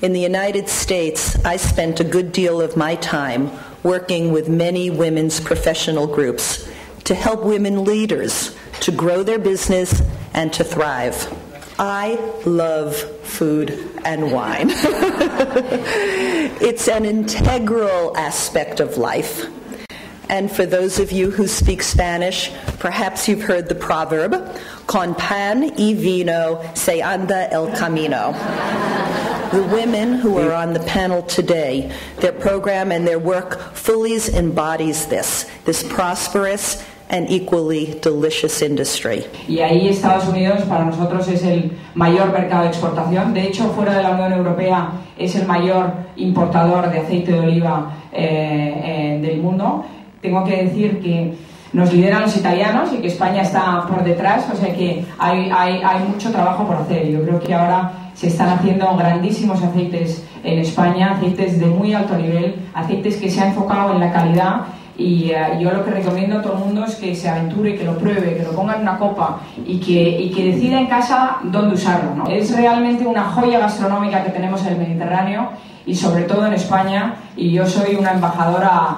In the United States, I spent a good deal of my time working with many women's professional groups to help women leaders to grow their business and to thrive. I love food and wine. It's an integral aspect of life. And for those of you who speak Spanish, perhaps you've heard the proverb, con pan y vino se anda el camino. The women who are on the panel today, their program and their work fully embodies this prosperous and equally delicious industry. Y ahí Estados Unidos para nosotros es el mayor mercado de exportación. De hecho, fuera de la Unión Europea es el mayor importador de aceite de oliva del mundo. Tengo que decir que nos lideran los italianos y que España está por detrás, o sea que hay mucho trabajo por hacer. Yo creo que ahora se están haciendo grandísimos aceites en España, aceites de muy alto nivel, aceites que se han enfocado en la calidad. Y yo lo que recomiendo a todo el mundo es que se aventure, que lo pruebe, que lo ponga en una copa y que decida en casa dónde usarlo, ¿no? Es realmente una joya gastronómica que tenemos en el Mediterráneo y sobre todo en España, y yo soy una embajadora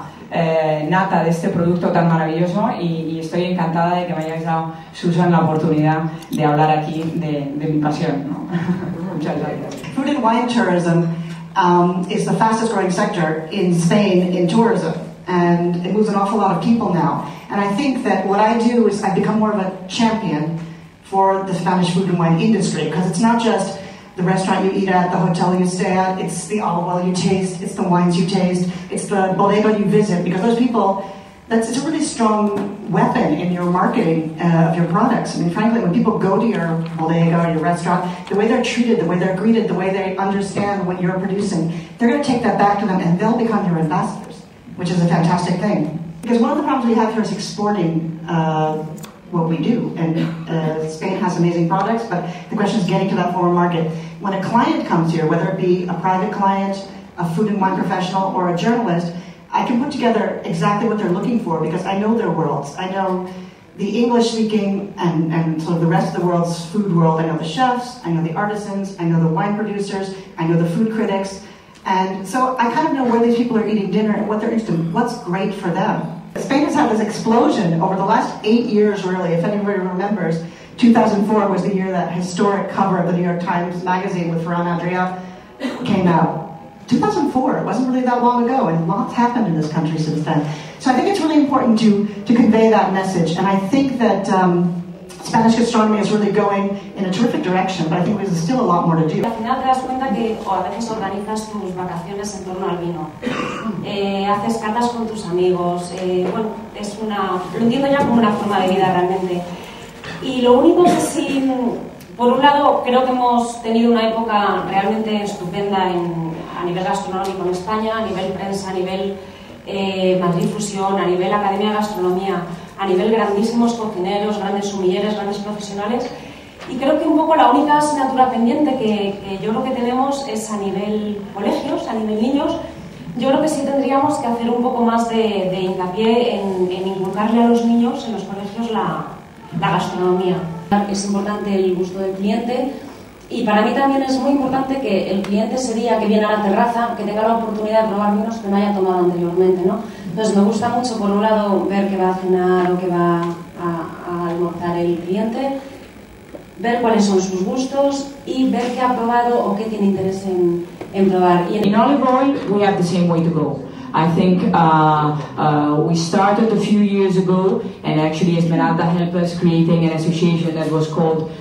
nata de este producto tan maravilloso y estoy encantada de que me hayáis dado, Susan, la oportunidad de hablar aquí de mi pasión, ¿no? Muchas gracias. Food and wine tourism is the fastest growing sector in Spain in tourism. And it moves an awful lot of people now. And I think that what I do is I become more of a champion for the Spanish food and wine industry, because it's not just the restaurant you eat at, the hotel you stay at, it's the olive oil you taste, it's the wines you taste, it's the bodega you visit, because those people, it's a really strong weapon in your marketing of your products. I mean, frankly, when people go to your bodega or your restaurant, the way they're treated, the way they're greeted, the way they understand what you're producing, they're going to take that back to them and they'll become your ambassadors, which is a fantastic thing. Because one of the problems we have here is exporting what we do. And Spain has amazing products, but the question is getting to that foreign market. When a client comes here, whether it be a private client, a food and wine professional, or a journalist, I can put together exactly what they're looking for because I know their worlds. I know the English-speaking and sort of the rest of the world's food world. I know the chefs, I know the artisans, I know the wine producers, I know the food critics. And so I kind of know where these people are eating dinner and what they're interested in, what's great for them. Spain has had this explosion over the last 8 years, really. If anybody remembers, 2004 was the year that historic cover of the New York Times magazine with Ferran Adrià came out. 2004, it wasn't really that long ago, and lots happened in this country since then. So I think it's really important to convey that message, and I think that Spanish gastronomy is really going in a terrific direction, but I think there's still a lot more to do. Al final te das cuenta que a veces organizas tus vacaciones en torno al vino. Haces catas con tus amigos, bueno, lo entiendo ya como una forma de vida realmente. Y lo único que sí, por un lado, creo que hemos tenido una época realmente estupenda a nivel gastronómico en España, a nivel prensa, a nivel Madrid Fusión, a nivel Academia de Gastronomía, a nivel grandísimos cocineros, grandes sumilleres, grandes profesionales. Y creo que un poco la única asignatura pendiente que yo creo que tenemos es a nivel colegios, a nivel niños. Yo creo que sí tendríamos que hacer un poco más de hincapié en inculcarle a los niños en los colegios la gastronomía. Es importante el gusto del cliente y para mí también es muy importante que el cliente ese día que viene a la terraza que tenga la oportunidad de probar vinos que no haya tomado anteriormente, ¿no? Entonces me gusta mucho por un lado ver qué va a cenar o qué va a almorzar el cliente, ver cuáles son sus gustos y ver qué ha probado o qué tiene interés en probar. In olive oil, we have the same way to go. I think we started a few years ago, and actually Esmeralda helped us creating an association that was called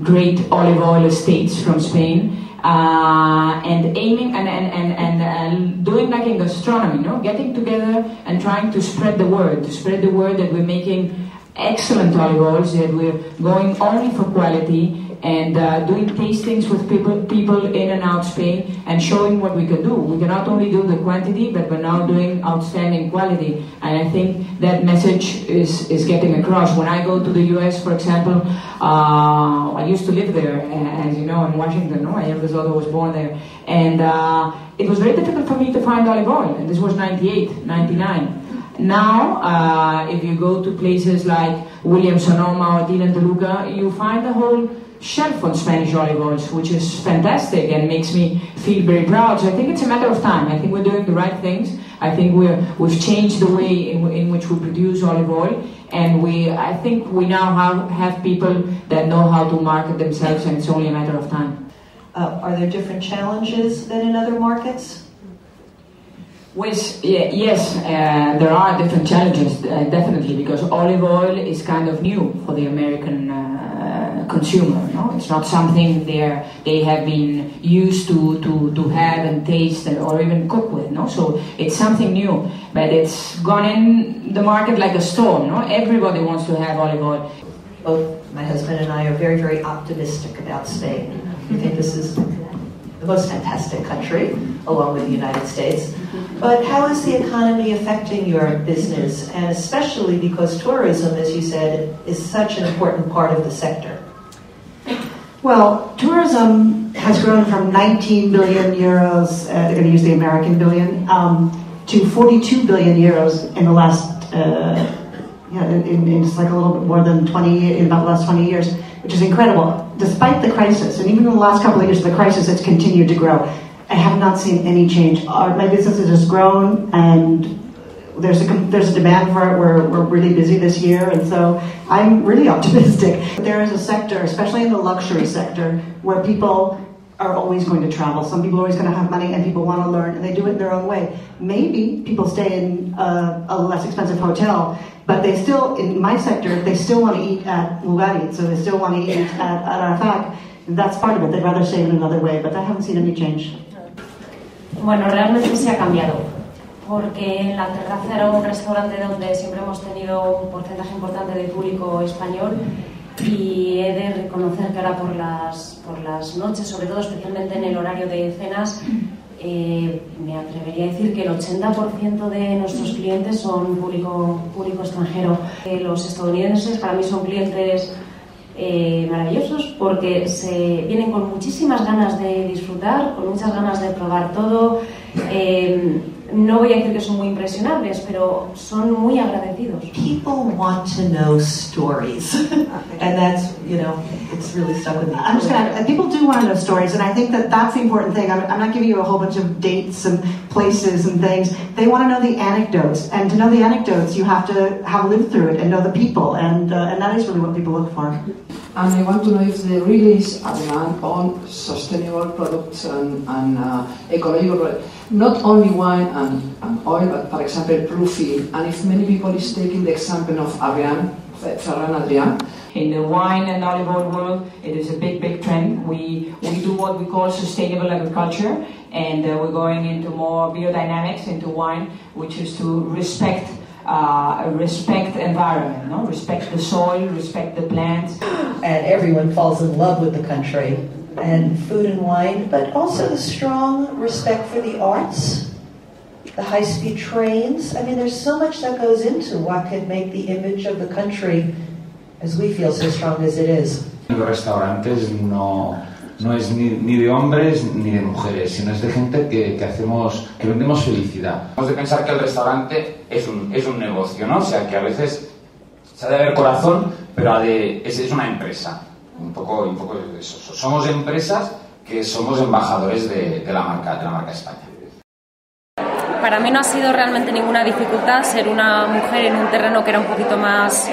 Great Olive Oil Estates from Spain, and aiming and doing like in gastronomy, you know, getting together and trying to spread the word that we're making excellent olive oils, that we're going only for quality, and doing tastings with people in and out Spain and showing what we can do. We can not only do the quantity, but we're now doing outstanding quality. And I think that message is getting across. When I go to the US, for example, I used to live there, as you know, in Washington. No? I have this daughter was born there. And it was very difficult for me to find olive oil. And this was 98, 99. Now, if you go to places like Williams-Sonoma or Dylan DeLuca, you find a whole chef on Spanish olive oils, which is fantastic and makes me feel very proud. So I think it's a matter of time. I think we're doing the right things. I think we've changed the way in which we produce olive oil, and I think we now have people that know how to market themselves, and it's only a matter of time. Are there different challenges than in other markets? Yes, there are different challenges, definitely, because olive oil is kind of new for the American consumer. No? It's not something they have been used to have and taste or even cook with. No? So it's something new, but it's gone in the market like a storm. No? Everybody wants to have olive oil. Both my husband and I are very, very optimistic about Spain. We think this is the most fantastic country, along with the United States. But how is the economy affecting your business? And especially because tourism, as you said, is such an important part of the sector. Well, tourism has grown from 19 billion euros, they're going to use the American billion, to 42 billion euros in the last, it's like a little bit more than 20, in about the last 20 years, which is incredible. Despite the crisis, and even in the last couple of years of the crisis, it's continued to grow. I have not seen any change. My business has just grown, and there's a demand for it. We're really busy this year, and so I'm really optimistic. There is a sector, especially in the luxury sector, where people are always going to travel. Some people are always going to have money, and people want to learn, and they do it in their own way. Maybe people stay in a less expensive hotel, but they still, in my sector, they still want to eat at Mujer, so they still want to eat at Arafat. That's part of it. They'd rather stay in another way, but I haven't seen any change. Bueno, realmente sí ha cambiado, porque en la terraza era un restaurante donde siempre hemos tenido un porcentaje importante de público español, y he de reconocer que ahora por las noches, sobre todo especialmente en el horario de cenas, me atrevería a decir que el 80% de nuestros clientes son público extranjero. Los estadounidenses para mí son clientes maravillosos, porque vienen con muchísimas ganas de disfrutar, con muchas ganas de probar todo. No voy a decir que son muy impresionables, pero son muy agradecidos. People want to know stories, and that's, it's really stuck with me. I'm just gonna, people do want to know stories, and I think that's the important thing. I'm not giving you a whole bunch of dates and places and things. They want to know the anecdotes, and to know the anecdotes, you have to have lived through it and know the people, and that is really what people look for. And I want to know if there really is a demand on sustainable products and ecological products. Not only wine and oil, but for example, Bluefield. And if many people is taking the example of Ferran Adrià. In the wine and olive oil world, it is a big trend. We do what we call sustainable agriculture, and we're going into more biodynamics into wine, which is to respect environment, no? Respect the soil, respect the plants. And everyone falls in love with the country and food and wine, but also the strong respect for the arts, the high-speed trains. I mean, there's so much that goes into what could make the image of the country, as we feel, so strong as it is. Los restaurantes no es ni de hombres ni de mujeres, sino es de gente que vendemos felicidad. Hemos de pensar que el restaurante es un negocio, ¿no? O sea, que a veces se ha de ver corazón, pero es una empresa. Un poco de eso. Somos empresas que somos embajadores de la marca España. Para mí no ha sido realmente ninguna dificultad ser una mujer en un terreno que era un poquito más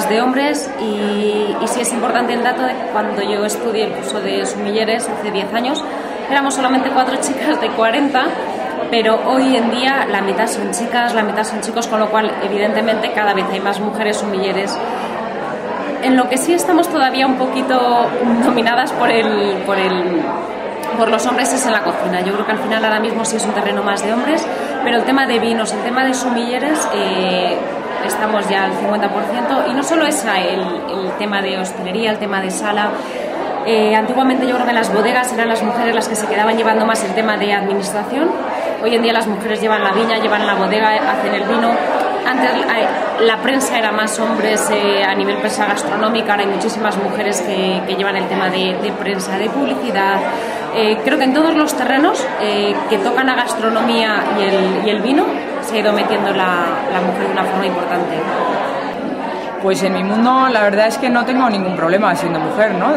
de hombres, y sí es importante el dato de que cuando yo estudié el curso de sumilleres hace 10 años éramos solamente 4 chicas de 40, pero hoy en día la mitad son chicas, la mitad son chicos, con lo cual evidentemente cada vez hay más mujeres sumilleres. En lo que sí estamos todavía un poquito dominadas por los hombres es en la cocina. Yo creo que al final ahora mismo sí es un terreno más de hombres, pero el tema de vinos, el tema de sumilleres, estamos ya al 50%, y no solo es el tema de hostelería, el tema de sala. Antiguamente yo creo que en las bodegas eran las mujeres las que se quedaban llevando más el tema de administración. Hoy en día las mujeres llevan la viña, llevan la bodega, hacen el vino. Antes la prensa era más hombres a nivel prensa gastronómica, ahora hay muchísimas mujeres que llevan el tema de prensa, de publicidad. Creo que en todos los terrenos que tocan a gastronomía y el vino se ha ido metiendo la mujer de una forma importante. Pues en mi mundo la verdad es que no tengo ningún problema siendo mujer, ¿no?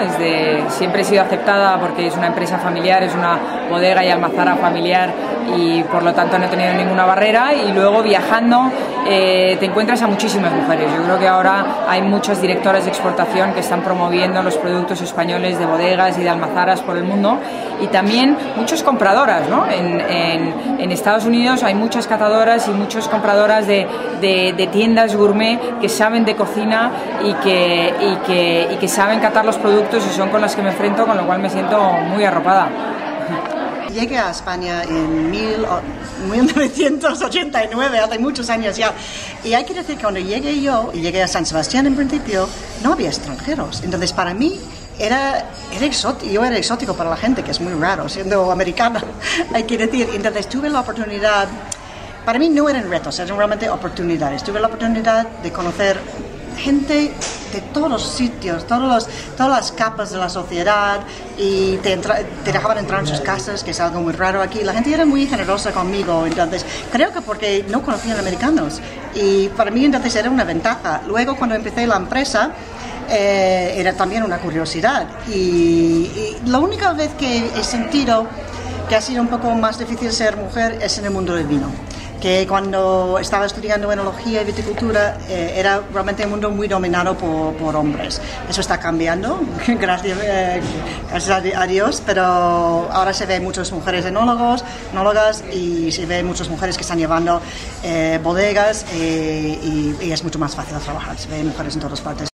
Siempre he sido aceptada porque es una empresa familiar, es una bodega y almazara familiar y por lo tanto no he tenido ninguna barrera. Y luego viajando te encuentras a muchísimas mujeres. Yo creo que ahora hay muchas directoras de exportación que están promoviendo los productos españoles de bodegas y de almazaras por el mundo, y también muchas compradoras, ¿no? En Estados Unidos hay muchas catadoras y muchas compradoras de tiendas gourmet que saben de cocina y que saben catar los productos, y son con las que me enfrento, con lo cual me siento muy arropada. Llegué a España en 1989, hace muchos años ya, y hay que decir que cuando llegué yo, y llegué a San Sebastián en principio, no había extranjeros. Entonces para mí era exótico, yo era exótico para la gente, que es muy raro siendo americana, hay que decir. Entonces tuve la oportunidad, para mí no eran retos, eran realmente oportunidades. Tuve la oportunidad de conocer gente de todos los sitios, todas las capas de la sociedad, y te dejaban entrar en sus casas, que es algo muy raro aquí. La gente era muy generosa conmigo, entonces creo que porque no conocían americanos, y para mí entonces era una ventaja. Luego cuando empecé la empresa era también una curiosidad, y la única vez que he sentido que ha sido un poco más difícil ser mujer es en el mundo del vino, que cuando estaba estudiando enología y viticultura era realmente un mundo muy dominado por hombres. Eso está cambiando, gracias a Dios, pero ahora se ven muchas mujeres enólogas, y se ven muchas mujeres que están llevando bodegas, y es mucho más fácil trabajar. Se ven mujeres en todas partes.